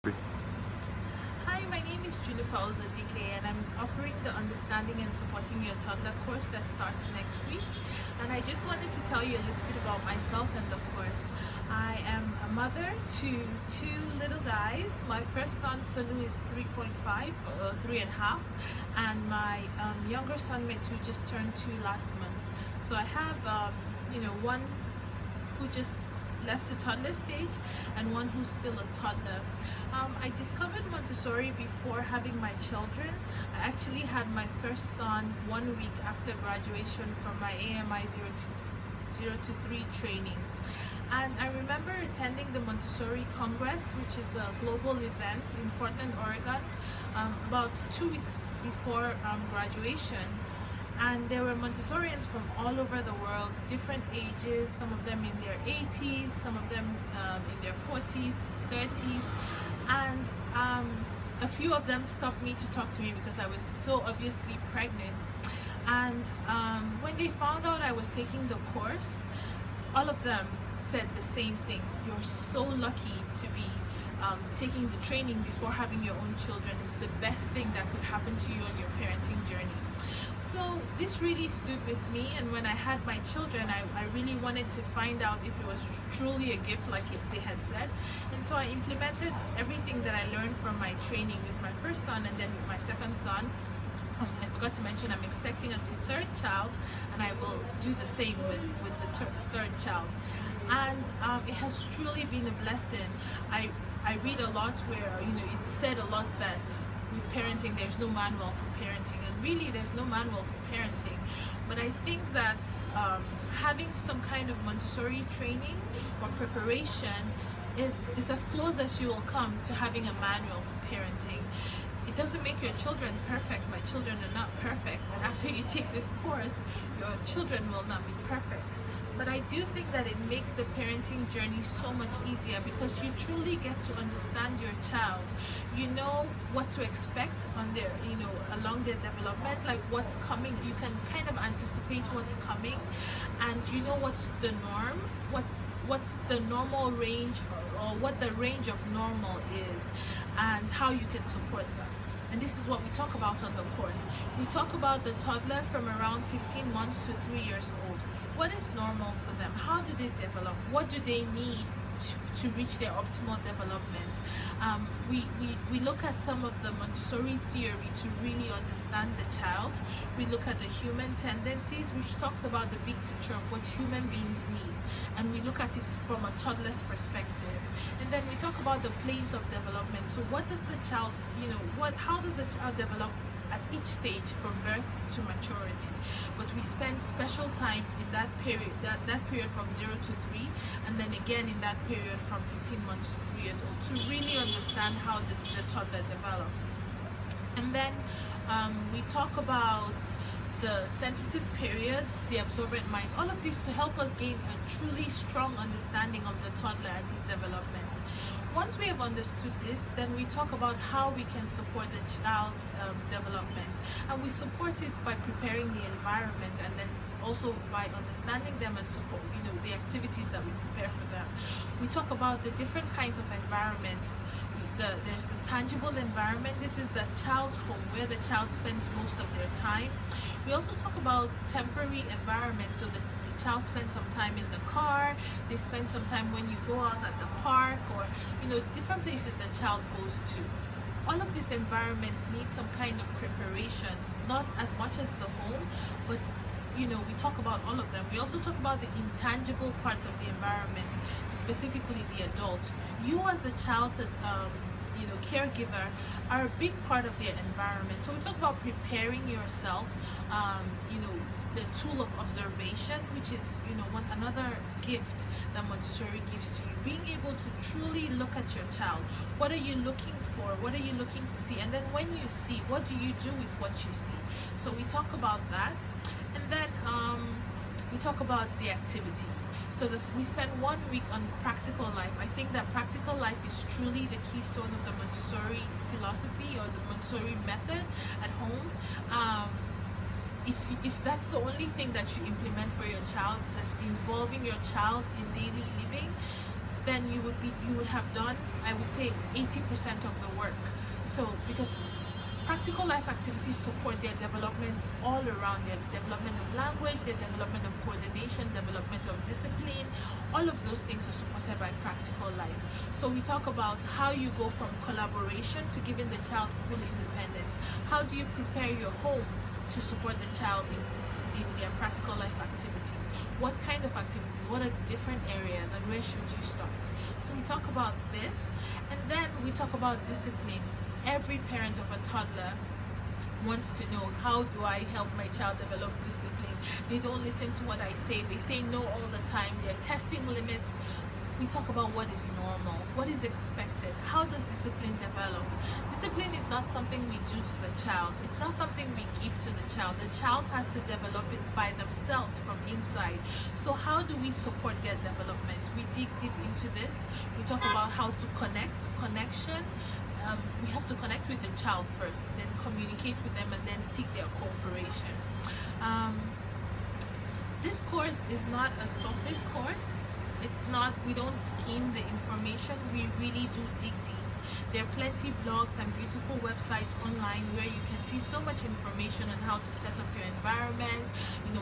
Hi, my name is Junifer Ozadike and I'm offering the Understanding and Supporting Your Toddler course that starts next week. And I just wanted to tell you a little bit about myself and the course. I am a mother to two little guys. My first son, Sonu, is 3.5, 3.5, and my younger son, Metu, just turned 2 last month. So I have, one who just left the toddler stage and one who's still a toddler. I discovered Montessori before having my children. I actually had my first son 1 week after graduation from my AMI 0 to 3 training. And I remember attending the Montessori Congress, which is a global event in Portland, Oregon, about 2 weeks before graduation. And there were Montessorians from all over the world, different ages, some of them in their 80s, some of them in their 40s, 30s, and a few of them stopped me to talk to me because I was so obviously pregnant. And when they found out I was taking the course, all of them said the same thing: you're so lucky to be taking the training before having your own children. Is the best thing that could happen to you on your parenting journey. So this really stood with me, and when I had my children, I really wanted to find out if it was truly a gift like they had said. And so I implemented everything that I learned from my training with my first son and then with my second son. I forgot to mention I'm expecting a third child, and I will do the same with the third child. And it has truly been a blessing. I read a lot where it said a lot that with parenting there's no manual for parenting, and really there's no manual for parenting. But I think that having some kind of Montessori training or preparation is as close as you will come to having a manual for parenting. It doesn't make your children perfect. My children are not perfect, and after you take this course, your children will not be perfect. But I do think that it makes the parenting journey so much easier because you truly get to understand your child. You know what to expect on their, along their development, like what's coming. You can kind of anticipate what's coming, and you know what's the norm, what's the normal range, or what the range of normal is, and how you can support them. And this is what we talk about on the course. We talk about the toddler from around 15 months to 3 years old. What is normal for them? How do they develop? What do they need to reach their optimal development? We look at some of the Montessori theory to really understand the child. We look at the human tendencies, which talks about the big picture of what human beings need, and we look at it from a toddler's perspective. And then we talk about the planes of development. So what does the child, how does the child develop at each stage from birth to maturity? But we spend special time in that period, that period from 0 to 3, and then again in that period from 15 months to 3 years old, to really understand how the toddler develops. And then we talk about the sensitive periods, the absorbent mind, all of this to help us gain a truly strong understanding of the toddler and his development. Once we have understood this, then we talk about how we can support the child's development, and we support it by preparing the environment, and then also by understanding them and support the activities that we prepare for them. We talk about the different kinds of environments. There's the tangible environment. This is the child's home, where the child spends most of their time. We also talk about temporary environment, so that the child spends some time in the car, they spend some time when you go out at the park, or different places the child goes to. All of these environments need some kind of preparation, not as much as the home, but we talk about all of them. We also talk about the intangible parts of the environment, specifically the adult. You as the child, caregiver, are a big part of their environment. So we talk about preparing yourself, the tool of observation, which is another gift that Montessori gives to you. Being able to truly look at your child. What are you looking for? What are you looking to see? And then when you see, what do you do with what you see? So we talk about that. And then we talk about the activities. So we spend 1 week on practical life. I think that practical life is truly the keystone of the Montessori philosophy or the Montessori method at home. If that's the only thing that you implement for your child that's involving your child in daily living, then you would have done, I would say, 80% of the work. So because practical life activities support their development all around, their development of language, their development of coordination, development of discipline. All of those things are supported by practical life. So we talk about how you go from collaboration to giving the child full independence. How do you prepare your home to support the child in their practical life activities? What kind of activities? What are the different areas, and where should you start? So we talk about this, and then we talk about discipline. Every parent of a toddler wants to know, how do I help my child develop discipline? They don't listen to what I say. They say no all the time. They're testing limits. We talk about what is normal, what is expected. How does discipline develop? Discipline is not something we do to the child. It's not something we give to the child. The child has to develop it by themselves from inside. So how do we support their development? We dig deep into this. We talk about how to connection. We have to connect with the child first, then communicate with them, and then seek their cooperation. This course is not a surface course. It's not, we don't skim the information, we really do dig deep. There are plenty blogs and beautiful websites online where you can see so much information on how to set up your environment,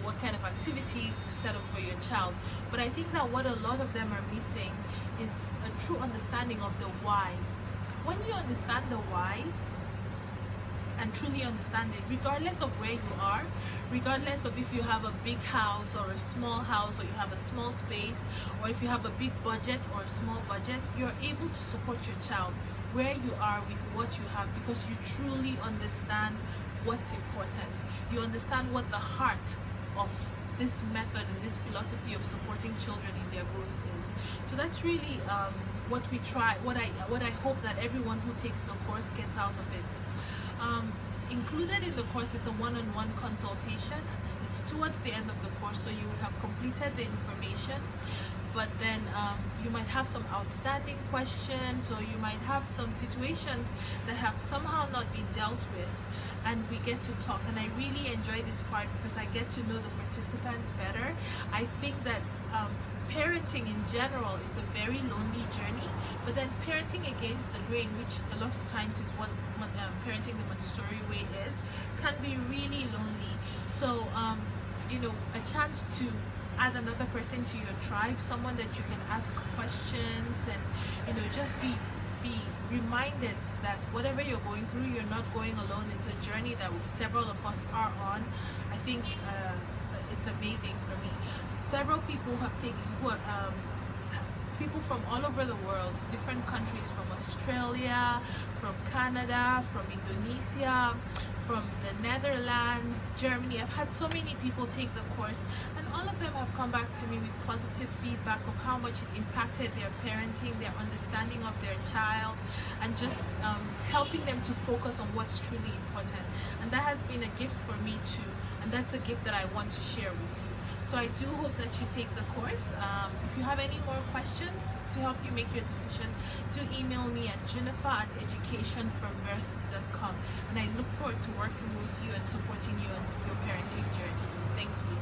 what kind of activities to set up for your child. But I think that what a lot of them are missing is a true understanding of the whys. When you understand the why and truly understand it, regardless of where you are, regardless of if you have a big house or a small house, or you have a small space, or if you have a big budget or a small budget, you're able to support your child where you are with what you have, because you truly understand what's important. You understand what the heart of this method and this philosophy of supporting children in their growth is. So that's really what we try, what I hope that everyone who takes the course gets out of it. Included in the course is a one-on-one consultation. It's towards the end of the course, so you would have completed the information, but then you might have some outstanding questions, or you might have some situations that have somehow not been dealt with, and we get to talk. And I really enjoy this part because I get to know the participants better. I think that parenting in general is a very lonely journey, but then parenting against the grain, which a lot of times is what parenting the Montessori way is, can be really lonely. So a chance to add another person to your tribe, someone that you can ask questions, and just be reminded that whatever you're going through, you're not going alone. It's a journey that several of us are on. I think it's amazing for me. Several people have taken, people from all over the world, different countries, from Australia, from Canada, from Indonesia, from the Netherlands, Germany. I've had so many people take the course, and all of them have come back to me with positive feedback of how much it impacted their parenting, their understanding of their child, and just helping them to focus on what's truly important. And that has been a gift for me too, and that's a gift that I want to share with you. So I do hope that you take the course. If you have any more questions to help you make your decision, do email me at junifer@educationfrombirth.com, and I look forward to working with you and supporting you on your parenting journey. Thank you.